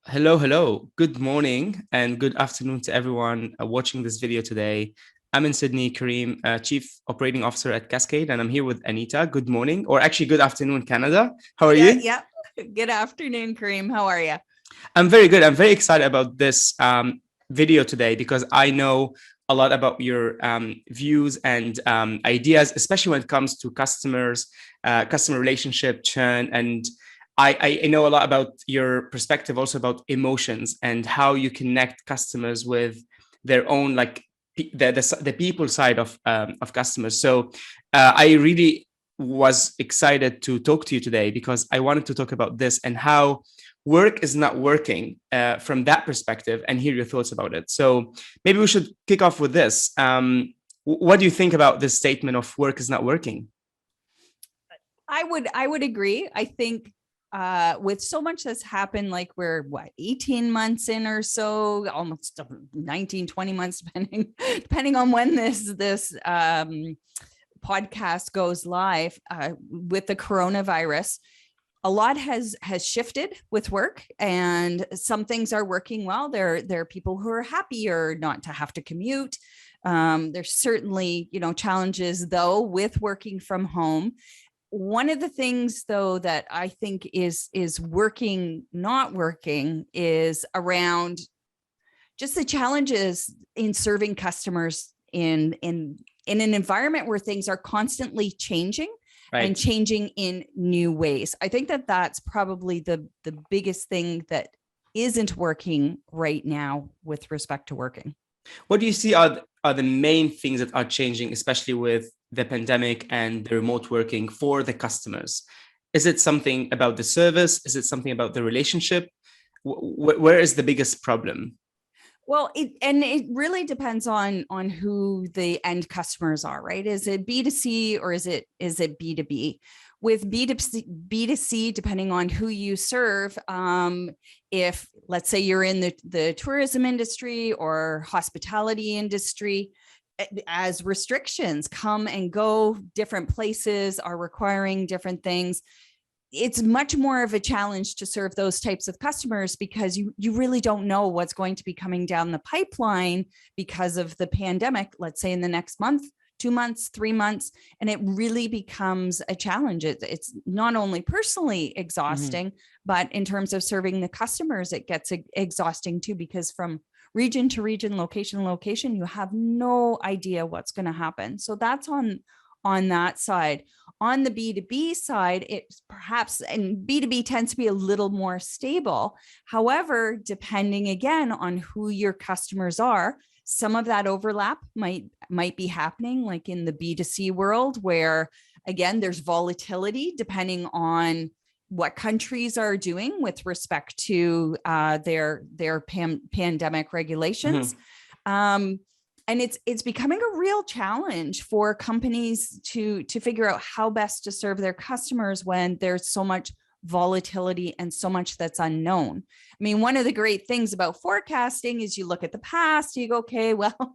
Hello. Good morning and good afternoon to everyone watching this video today. I'm in Sydney, Karim, Chief Operating Officer at Cascade, and I'm here with Anita. Good morning, or actually good afternoon, Canada. How are you? Yeah. Good afternoon, Karim. How are you? I'm very good. I'm very excited about this video today because I know a lot about your views and ideas, especially when it comes to customers, customer relationship, churn, and I know a lot about your perspective also about emotions and how you connect customers with their own the people side of customers. So I really was excited to talk to you today because I wanted to talk about this and how work is not working from that perspective and hear your thoughts about it. So maybe we should kick off with this. What do you think about this statement of work is not working? I would agree. I think with so much that's happened, like we're 18 months in or so, almost 19, 20 months, depending on when this podcast goes live with the coronavirus. A lot has shifted with work, and some things are working well. There are people who are happier not to have to commute. There's certainly, challenges though with working from home. One of the things though that I think is working, not working, is around just the challenges in serving customers in an environment where things are constantly changing. Right. And changing in new ways. I think that that's probably the biggest thing that isn't working right now with respect to working. What do you see are the main things that are changing, especially with the pandemic and the remote working for the customers? Is it something about the service? Is it something about the relationship? Where is the biggest problem? Well, it really depends on who the end customers are, right? Is it B2C or is it B2B? With B2C, depending on who you serve, if let's say you're in the tourism industry or hospitality industry, as restrictions come and go, different places are requiring different things. It's much more of a challenge to serve those types of customers because you really don't know what's going to be coming down the pipeline because of the pandemic, let's say in the next month, 2 months, 3 months, and it really becomes a challenge. It's not only personally exhausting, but in terms of serving the customers, it gets exhausting too, because from region to region, location to location, you have no idea what's going to happen. So that's on that side. On the B2B side, it's perhaps, and B2B tends to be a little more stable. However, depending again on who your customers are, some of that overlap might be happening, like in the B2C world, where again, there's volatility depending on what countries are doing with respect to their pandemic regulations. And it's becoming a real challenge for companies to figure out how best to serve their customers when there's so much volatility and so much that's unknown. I mean, one of the great things about forecasting is you look at the past, you go, okay, well,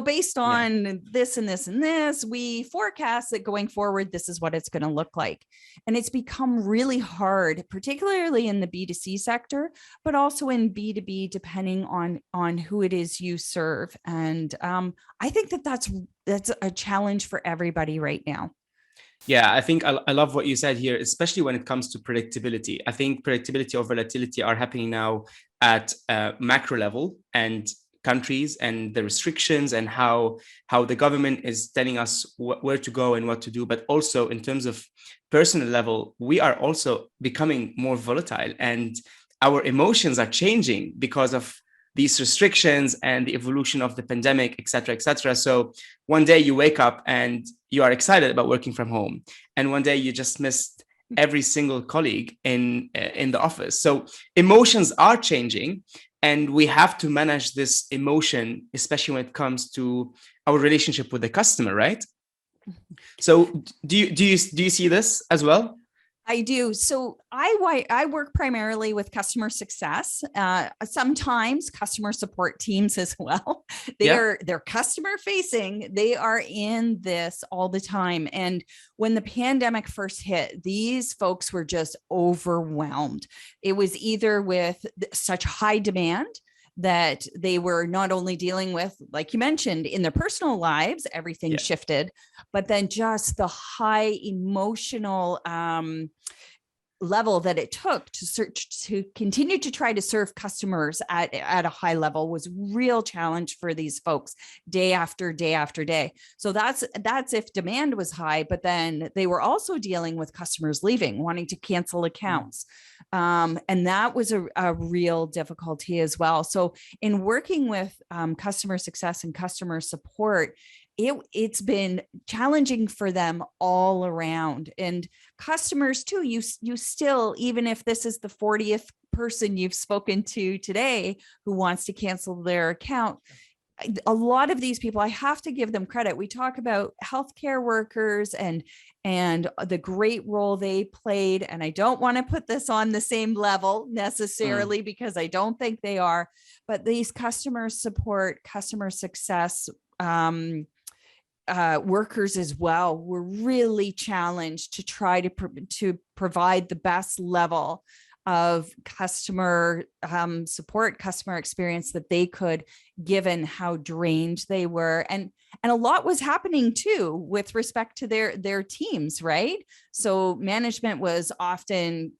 based on this and this and this, we forecast that going forward, this is what it's going to look like. And it's become really hard, particularly in the B2C sector, but also in B2B, depending on who it is you serve. And I think that's a challenge for everybody right now. Yeah, I think I love what you said here, especially when it comes to predictability. I think predictability or volatility are happening now at macro level, and countries and the restrictions and how the government is telling us where to go and what to do. But also in terms of personal level, we are also becoming more volatile and our emotions are changing because of these restrictions and the evolution of the pandemic, et cetera, et cetera. So one day you wake up and you are excited about working from home. And one day you just missed every single colleague in the office. So emotions are changing and we have to manage this emotion, especially when it comes to our relationship with the customer, right? So do you see this as well? I do. So I work primarily with customer success, sometimes customer support teams as well. They're customer facing. They are in this all the time. And when the pandemic first hit, these folks were just overwhelmed. It was either with such high demand that they were not only dealing with, like you mentioned, in their personal lives, everything shifted, but then just the high emotional level that it took to continue to try to serve customers at a high level was real challenge for these folks day after day after day. So that's if demand was high, but then they were also dealing with customers leaving, wanting to cancel accounts. And that was a real difficulty as well. So in working with customer success and customer support, it's been challenging for them all around. And customers too, you still, even if this is the 40th person you've spoken to today who wants to cancel their account, a lot of these people, I have to give them credit. We talk about healthcare workers and the great role they played. And I don't want to put this on the same level necessarily because I don't think they are, but these customer support, customer success, workers as well were really challenged to try to provide the best level of customer support, customer experience that they could, given how drained they were. And a lot was happening too with respect to their teams, right? So management was often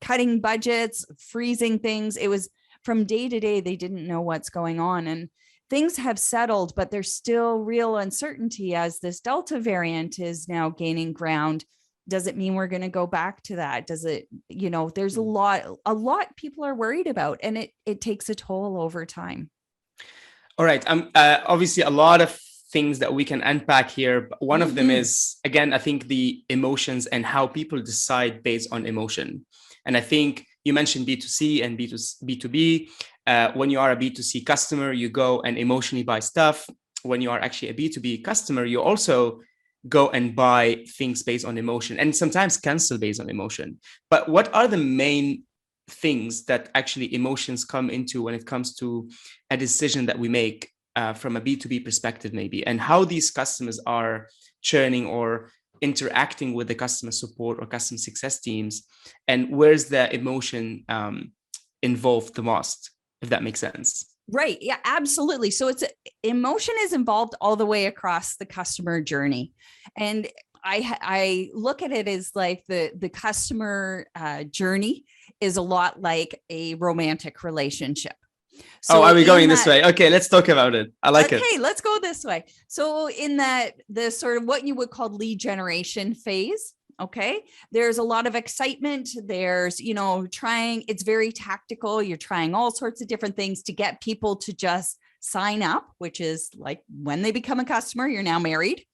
cutting budgets, freezing things. It was from day to day, they didn't know what's going on. And things have settled, but there's still real uncertainty as this Delta variant is now gaining ground. Does it mean we're going to go back to that? Does it, there's a lot people are worried about, and it takes a toll over time. All right. Obviously a lot of things that we can unpack here. One of them is, again, I think the emotions and how people decide based on emotion. And I think you mentioned B2C and B2B. When you are a B2C customer, you go and emotionally buy stuff. When you are actually a B2B customer, you also go and buy things based on emotion and sometimes cancel based on emotion. But what are the main things that actually emotions come into when it comes to a decision that we make from a B2B perspective, maybe, and how these customers are churning or interacting with the customer support or customer success teams, and where's the emotion involved the most, if that makes sense? Right. Yeah, absolutely. So emotion is involved all the way across the customer journey. And I look at it as like the customer journey is a lot like a romantic relationship. So are we going this way? Okay, let's talk about it. I like it. Okay, let's go this way. So in the sort of what you would call lead generation phase, okay, there's a lot of excitement. There's, it's very tactical. You're trying all sorts of different things to get people to just sign up, which is like when they become a customer, you're now married.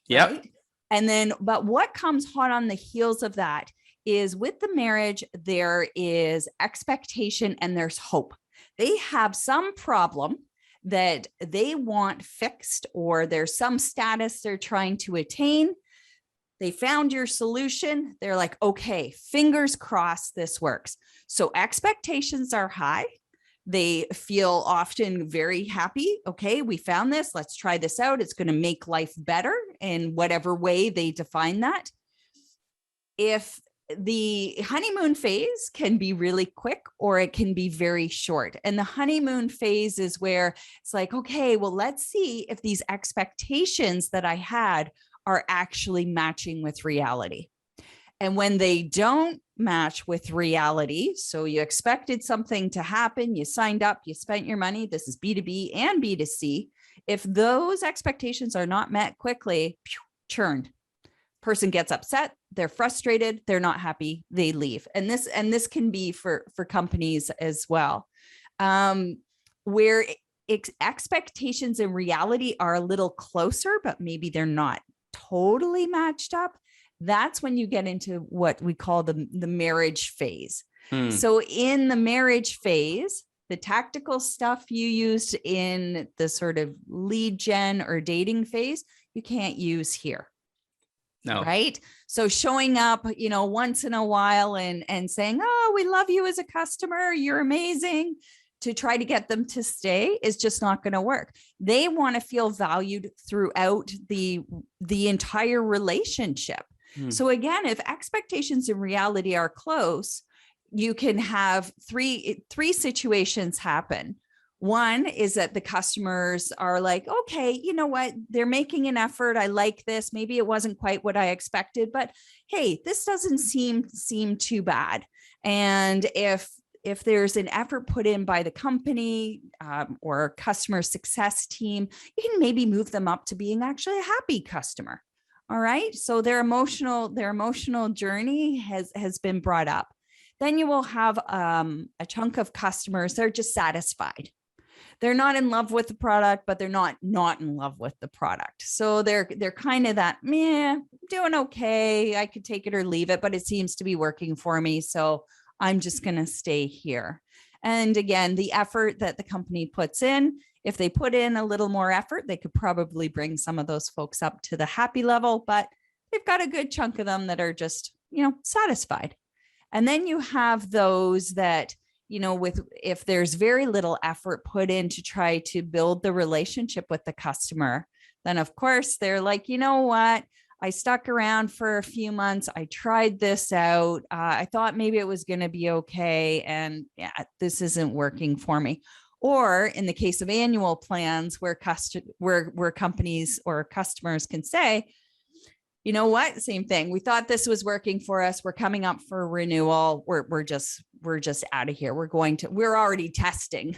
Yeah. Right? And then, but what comes hot on the heels of that is with the marriage, there is expectation and there's hope. They have some problem that they want fixed, or there's some status they're trying to attain. They found your solution. They're like, okay, fingers crossed this works. So expectations are high. They feel often very happy. Okay, we found this. Let's try this out. It's going to make life better in whatever way they define that. If the honeymoon phase can be really quick or it can be very short. And the honeymoon phase is where it's like, okay, well, let's see if these expectations that I had are actually matching with reality. And when they don't match with reality, so you expected something to happen, you signed up, you spent your money, this is B2B and B2C. If those expectations are not met quickly, churned. Person gets upset, they're frustrated, they're not happy, they leave. And this can be for companies as well, where expectations and reality are a little closer, but maybe they're not totally matched up. That's when you get into what we call the marriage phase. So in the marriage phase, the tactical stuff you used in the sort of lead gen or dating phase, you can't use here. No. Right. So showing up, once in a while and saying, oh, we love you as a customer, you're amazing, to try to get them to stay is just not going to work. They want to feel valued throughout the entire relationship. So again, if expectations and reality are close, you can have three situations happen. One is that the customers are like, okay, you know what? They're making an effort. I like this. Maybe it wasn't quite what I expected, but hey, this doesn't seem too bad. And if there's an effort put in by the company or customer success team, you can maybe move them up to being actually a happy customer. All right. So their emotional journey has been brought up. Then you will have a chunk of customers that are just satisfied. They're not in love with the product, but they're not in love with the product. So they're kind of that, meh, doing okay. I could take it or leave it, but it seems to be working for me. So I'm just going to stay here. And again, the effort that the company puts in, if they put in a little more effort, they could probably bring some of those folks up to the happy level, but they've got a good chunk of them that are just, satisfied. And then you have those that, if there's very little effort put in to try to build the relationship with the customer, then of course they're like, you know what? I stuck around for a few months. I tried this out. I thought maybe it was going to be okay. And yeah, this isn't working for me. Or in the case of annual plans where companies or customers can say, you know what? Same thing. We thought this was working for us. We're coming up for renewal. We're just out of here. We're already testing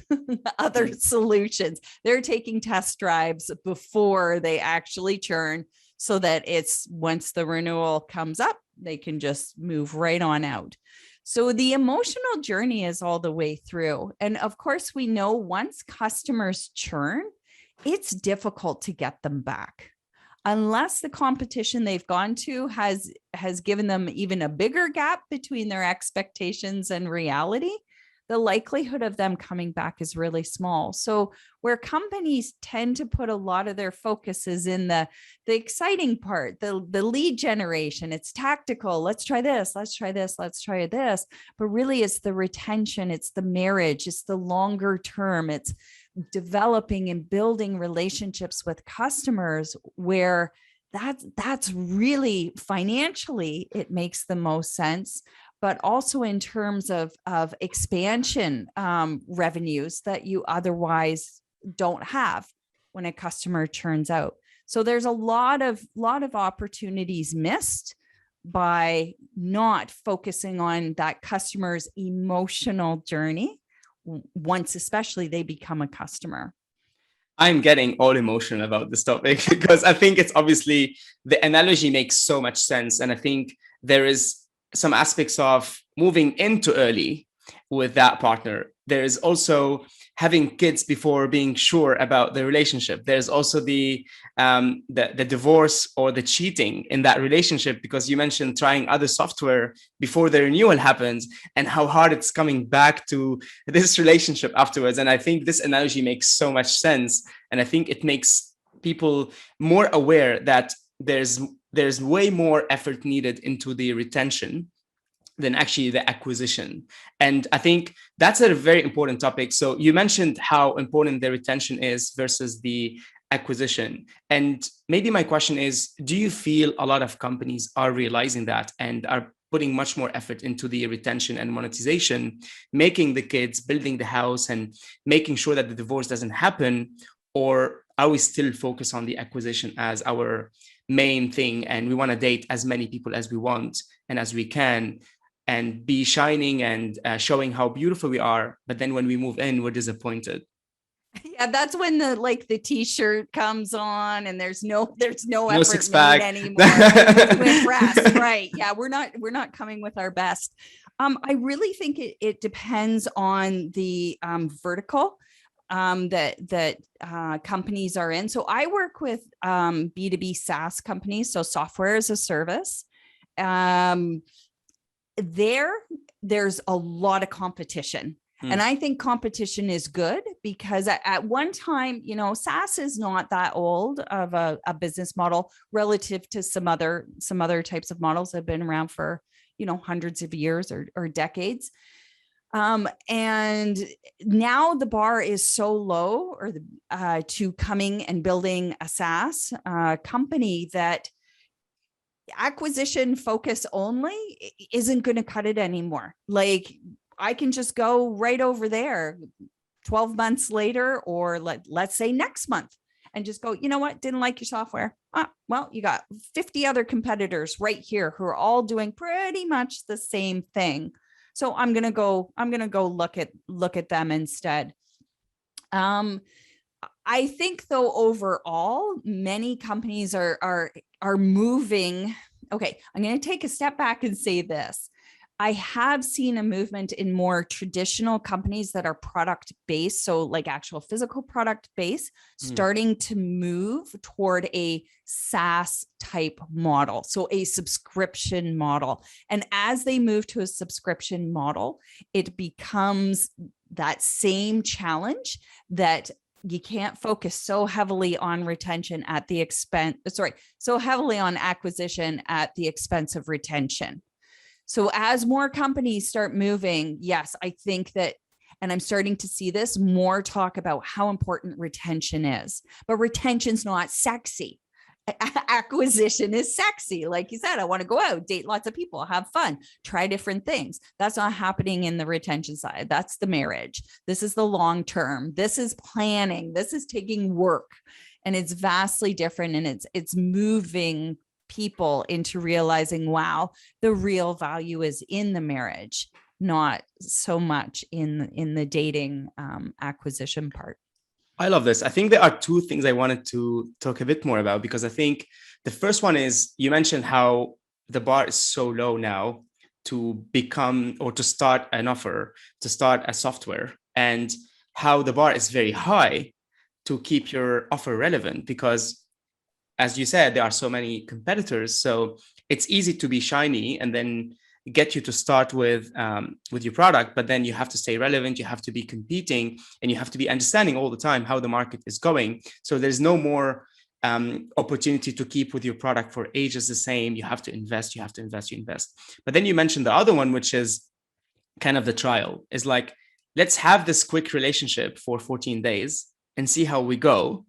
other solutions. They're taking test drives before they actually churn, so that it's once the renewal comes up, they can just move right on out. So the emotional journey is all the way through. And of course, we know once customers churn, it's difficult to get them back. Unless the competition they've gone to has given them even a bigger gap between their expectations and reality, the likelihood of them coming back is really small. So where companies tend to put a lot of their focus is in the exciting part, the lead generation. It's tactical. Let's try this. Let's try this. Let's try this. But really it's the retention. It's the marriage. It's the longer term. It's developing and building relationships with customers where that's really financially, it makes the most sense, but also in terms of expansion revenues that you otherwise don't have when a customer churns out. So there's a lot of opportunities missed by not focusing on that customer's emotional journey once especially they become a customer. I'm getting all emotional about this topic because I think it's obviously the analogy makes so much sense. And I think there is some aspects of moving in too early with that partner. There is also having kids before being sure about the relationship. There's also the divorce or the cheating in that relationship, because you mentioned trying other software before the renewal happens and how hard it's coming back to this relationship afterwards. And I think this analogy makes so much sense. And I think it makes people more aware that there's way more effort needed into the retention than actually the acquisition. And I think that's a very important topic. So you mentioned how important the retention is versus the acquisition. And maybe my question is, do you feel a lot of companies are realizing that and are putting much more effort into the retention and monetization, making the kids, building the house, and making sure that the divorce doesn't happen? Or are we still focused on the acquisition as our main thing, and we want to date as many people as we want and as we can, and be shining and showing how beautiful we are, but then when we move in, we're disappointed? Yeah, that's when the t-shirt comes on and there's no effort six pack made anymore to impress. Right? Yeah, we're not coming with our best. I really think it depends on the vertical that companies are in. So I work with B2B SaaS companies, so software as a service. There's a lot of competition. And I think competition is good because at one time, SaaS is not that old of a business model relative to some other types of models that have been around for, hundreds of years or decades. And now the bar is so low to coming and building a SaaS company that acquisition focus only isn't going to cut it anymore. Like, I can just go right over there 12 months later, or let's say next month, and just go, you know what, didn't like your software. Well, you got 50 other competitors right here who are all doing pretty much the same thing. So I'm going to go look at them instead. I think though, overall, many companies are moving. Okay, I'm going to take a step back and say this. I have seen a movement in more traditional companies that are product based, so like actual physical product based, starting to move toward a SaaS type model, so a subscription model. And as they move to a subscription model, it becomes that same challenge that you can't focus so heavily on retention at the expense, so heavily on acquisition at the expense of retention. So as more companies start moving, yes, I think that, and I'm starting to see this, more talk about how important retention is, but retention's not sexy. Acquisition is sexy. Like you said, I want to go out, date lots of people, have fun, try different things. That's not happening in the retention side. That's the marriage. This is the long term. This is planning. This is taking work, and it's vastly different. And it's moving people into realizing, wow, the real value is in the marriage, not so much in the dating acquisition part. I love this. I think there are two things I wanted to talk a bit more about, because I think the first one is, you mentioned how the bar is so low now to become or to start an offer, to start a software, and how the bar is very high to keep your offer relevant, because as you said, there are so many competitors. So it's easy to be shiny and then get you to start with your product, but then you have to stay relevant, you have to be competing, and you have to be understanding all the time how the market is going. So there's no more opportunity to keep with your product for ages the same. You have to invest. But then you mentioned the other one, which is kind of the trial, is like, let's have this quick relationship for 14 days and see how we go.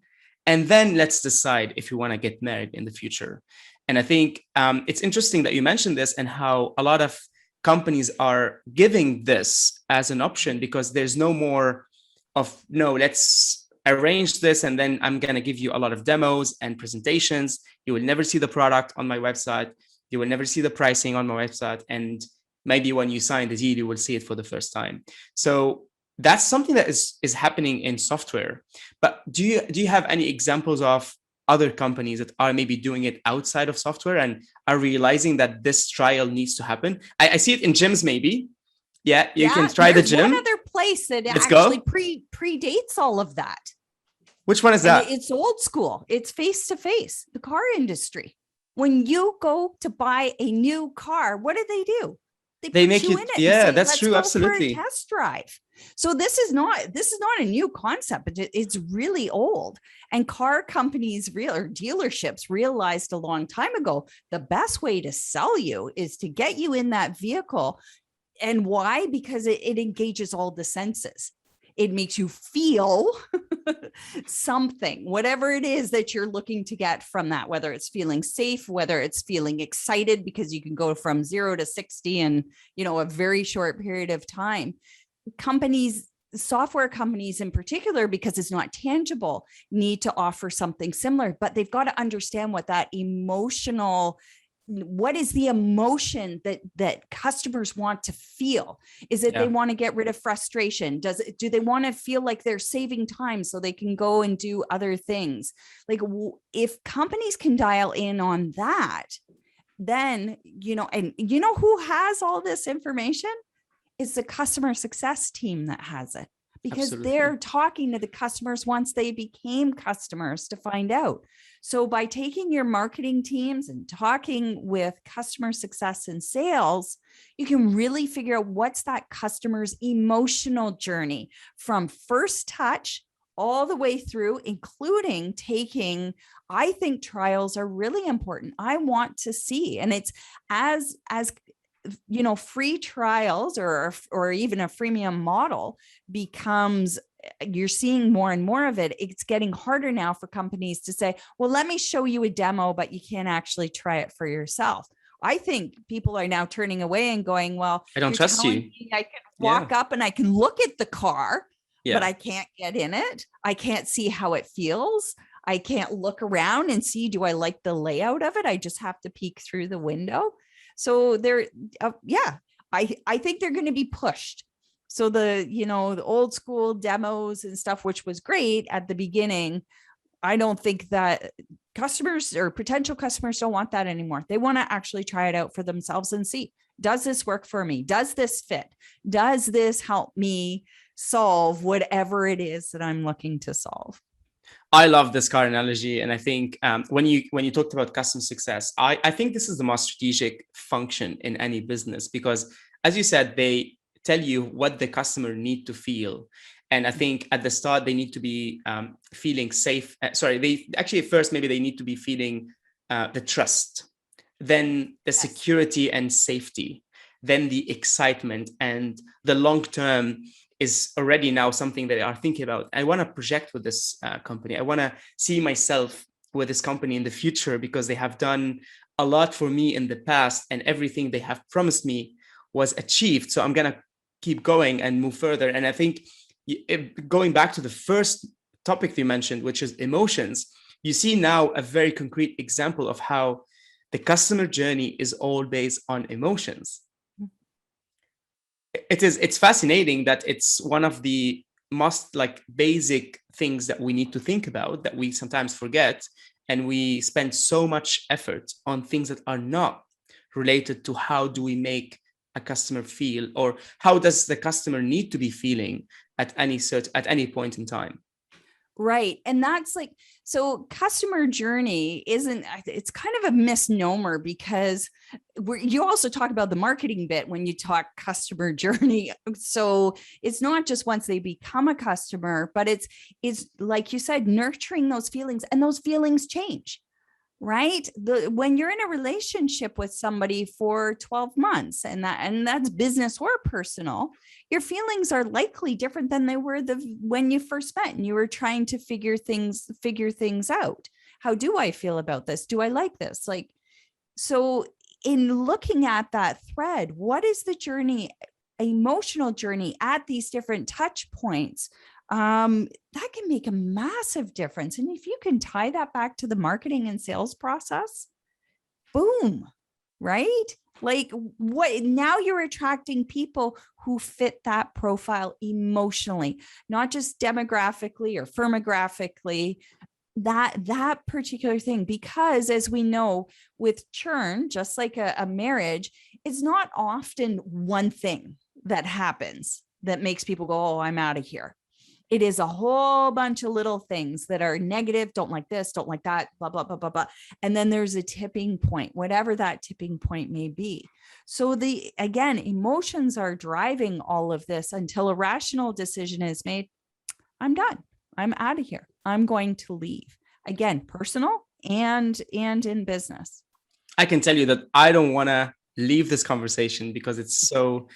And then let's decide if you want to get married in the future. And I think it's interesting that you mentioned this and how a lot of companies are giving this as an option, because there's no more of, no, let's arrange this and then I'm going to give you a lot of demos and presentations. You will never see the product on my website. You will never see the pricing on my website. And maybe when you sign the deal, you will see it for the first time. So that's something that is happening in software. But do you have any examples of other companies that are maybe doing it outside of software and are realizing that this trial needs to happen? I see it in gyms, maybe. Yeah, you can try the gym. One other place that actually predates all of that. Which one is that? And it's old school. It's face-to-face, the car industry. When you go to buy a new car, what do? They make you in it. Yeah, say, that's true. Absolutely. For a test drive. So this is not a new concept, but it's really old. And car companies or dealerships realized a long time ago, the best way to sell you is to get you in that vehicle. And why? Because it engages all the senses. It makes you feel something, whatever it is that you're looking to get from that, whether it's feeling safe, whether it's feeling excited because you can go from 0 to 60 in, a very short period of time. Software companies in particular, because it's not tangible, need to offer something similar, but they've got to understand what is the emotion that customers want to feel? Is it they want to get rid of frustration? Do they want to feel like they're saving time so they can go and do other things? Like, if companies can dial in on that, then, and who has all this information? It's the customer success team that has it. because Absolutely. they're talking to the customers once they became customers to find out. So by taking your marketing teams and talking with customer success and sales, you can really figure out what's that customer's emotional journey from first touch all the way through, including taking, I think trials are really important. I want to see, and it's as you know, free trials or even a freemium model becomes, you're seeing more and more of it. It's getting harder now for companies to say, well, let me show you a demo, but you can't actually try it for yourself. I think people are now turning away and going, well, I don't trust you. Me I can walk up and I can look at the car, but I can't get in it. I can't see how it feels. I can't look around and see, do I like the layout of it? I just have to peek through the window. So they're, I think they're going to be pushed. So the old school demos and stuff, which was great at the beginning, I don't think that customers or potential customers don't want that anymore. They want to actually try it out for themselves and see, does this work for me? Does this fit? Does this help me solve whatever it is that I'm looking to solve? I love this car analogy. And I think when you talked about customer success, I think this is the most strategic function in any business, because as you said, they tell you what the customer need to feel. And I think at the start, they need to be feeling safe. First, maybe they need to be feeling the trust, then the security and safety, then the excitement, and the long-term is already now something that they are thinking about. I want to project with this company. I want to see myself with this company in the future, because they have done a lot for me in the past and everything they have promised me was achieved. So I'm going to keep going and move further. And I think going back to the first topic you mentioned, which is emotions, you see now a very concrete example of how the customer journey is all based on emotions. It's fascinating that it's one of the most basic things that we need to think about, that we sometimes forget, and we spend so much effort on things that are not related to how do we make a customer feel, or how does the customer need to be feeling at any point in time. Right. And that's so customer journey it's kind of a misnomer, because you also talk about the marketing bit when you talk customer journey. So it's not just once they become a customer, but it's like you said, nurturing those feelings, and those feelings change. Right. When you're in a relationship with somebody for 12 months and that's business or personal, your feelings are likely different than they were when you first met and you were trying to figure things out. How do I feel about this? Do I like this? So in looking at that thread, what is the journey, emotional journey at these different touch points? That can make a massive difference. And if you can tie that back to the marketing and sales process, boom, right? Now you're attracting people who fit that profile emotionally, not just demographically or firmographically, that particular thing. Because as we know with churn, just like a marriage, it's not often one thing that happens that makes people go, oh, I'm out of here. It is a whole bunch of little things that are negative, don't like this, don't like that, blah, blah, blah, blah, blah. And then there's a tipping point, whatever that tipping point may be. So again, emotions are driving all of this until a rational decision is made. I'm done. I'm out of here. I'm going to leave. Again, personal and in business. I can tell you that I don't want to leave this conversation because it's so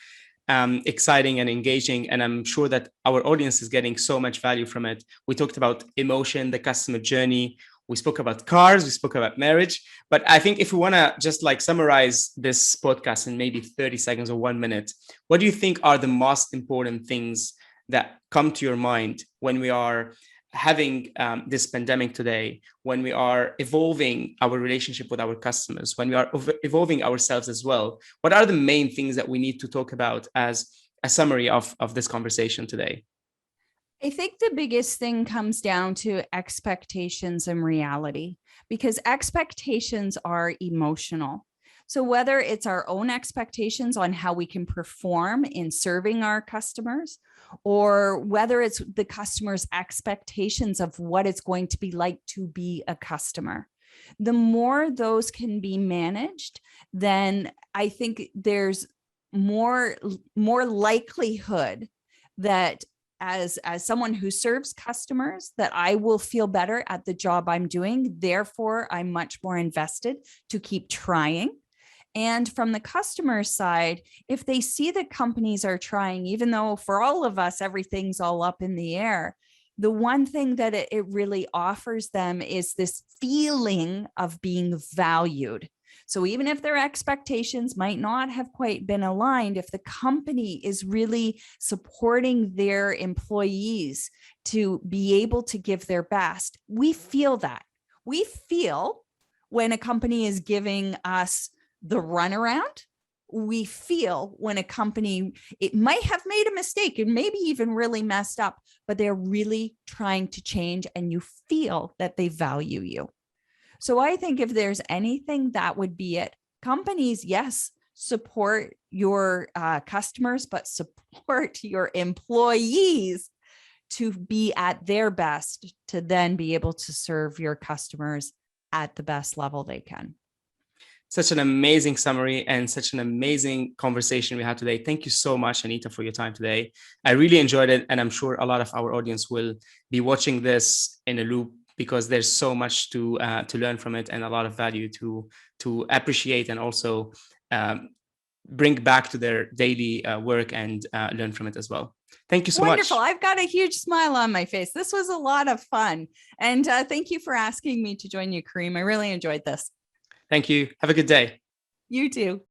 exciting and engaging. And I'm sure that our audience is getting so much value from it. We talked about emotion, the customer journey. We spoke about cars, we spoke about marriage. But I think if we want to just summarize this podcast in maybe 30 seconds or 1 minute, what do you think are the most important things that come to your mind when we are having this pandemic today, when we are evolving our relationship with our customers, when we are evolving ourselves as well? What are the main things that we need to talk about as a summary of this conversation today? I think the biggest thing comes down to expectations and reality, because expectations are emotional. So whether it's our own expectations on how we can perform in serving our customers, or whether it's the customer's expectations of what it's going to be like to be a customer, the more those can be managed, then I think there's more likelihood that as someone who serves customers, that I will feel better at the job I'm doing. Therefore, I'm much more invested to keep trying. And from the customer side, if they see that companies are trying, even though for all of us, everything's all up in the air, the one thing that it really offers them is this feeling of being valued. So even if their expectations might not have quite been aligned, if the company is really supporting their employees to be able to give their best, we feel that. We feel when a company is giving us the runaround. We feel when a company, it might have made a mistake and maybe even really messed up, but they're really trying to change, and you feel that they value you. So I think if there's anything, that would be it. Companies, yes, support your customers, but support your employees to be at their best, to then be able to serve your customers at the best level they can. Such an amazing summary and such an amazing conversation we had today. Thank you so much, Anita, for your time today. I really enjoyed it, and I'm sure a lot of our audience will be watching this in a loop, because there's so much to learn from it, and a lot of value to appreciate, and also bring back to their daily work and learn from it as well. Thank you so Wonderful. much. I've got a huge smile on my face. This was a lot of fun. And thank you for asking me to join you, Karim. I really enjoyed this. Thank you. Have a good day. You too.